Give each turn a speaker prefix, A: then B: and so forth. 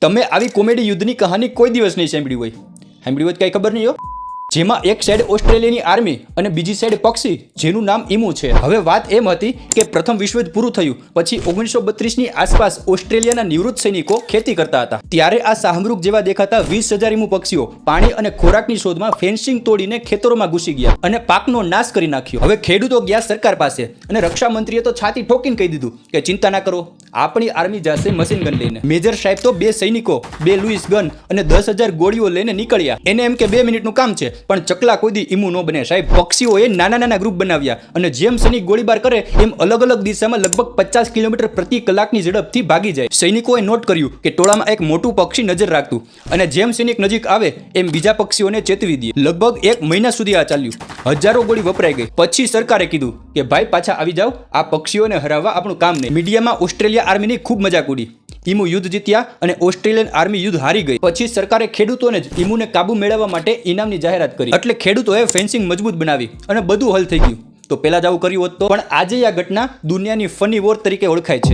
A: તમે આવી કોમેડી યુદ્ધની કહાની કોઈ દિવસ નહીં સાંભળી હોય કઈ ખબર નહીં હો. જેમાં એક સાઈડ ઓસ્ટ્રેલિયાની આર્મી અને બીજી સાઈડ પક્ષી જેનું નામ ઈમુ છે. હવે વાત એમ હતી કે પ્રથમ વિશ્વ યુદ્ધ પૂરું થયું પછી 1932ની આસપાસ ઓસ્ટ્રેલિયાના નિવૃત્ત સૈનિકો ખેતી કરતા હતા. ત્યારે આ શાહમૃગ જેવા દેખાતા 20,000 ઈમુ પક્ષીઓ પાણી અને ખોરાકની શોધમાં ફેન્સિંગ તોડીને ખેતરોમાં ઘૂસી ગયા અને પાકનો નાશ કરી નાખ્યો. હવે ખેડૂતો ગયા સરકાર પાસે અને રક્ષા મંત્રીએ તો છાતી ઠોકીને કહી દીધું કે ચિંતા ના કરો, આપણી આર્મી જશે મશીન ગન લઈને. મેજર સાહેબ તો 2 સૈનિકો 2 લુઈસ ગન અને 10,000 ગોળીઓ લઈને નીકળ્યા. એને એમ કે 2 મિનિટનું કામ છે, પણ ચકલા કોઈ દી ઈમુ ન બને સાહેબ. પક્ષીઓએ નાના ગ્રુપ બનાવ્યા અને જેમ સૈનિક ગોળીબાર કરે એમ અલગ અલગ દિશામાં લગભગ 50 કિલોમીટર પ્રતિ કલાકની ઝડપથી ભાગી જાય. સૈનિકોએ નોટ કર્યું કે ટોળામાં એક મોટું પક્ષી નજર રાખતું અને જેમ સૈનિક નજીક આવે એમ બીજા પક્ષીઓને ચેતવી દે. લગભગ 1 મહિના સુધી આ ચાલ્યું. હજારો ગોળી વપરાઈ ગઈ. પછી સરકારે કીધું કે ભાઈ પાછા આવી જાવ, આ પક્ષીઓને હરાવવા આપણું કામ નહીં. મીડિયામાં ઓસ્ટ્રેલિયા આર્મીની ખૂબ મજાક ઉડી. ઈમુ યુદ્ધ જીત્યા અને ઓસ્ટ્રેલિયન આર્મી યુદ્ધ હારી ગઈ. પછી સરકારે ખેડૂતોને જ ઈમુને કાબુ મેળવવા માટે ઇનામની જાહેરાત કરી. એટલે ખેડૂતોએ ફેન્સિંગ મજબૂત બનાવી અને બધું હલ થઈ ગયું. તો પેલા જ આવું કર્યું હોત તો. પણ આજે આ ઘટના દુનિયાની ફની વોર તરીકે ઓળખાય છે.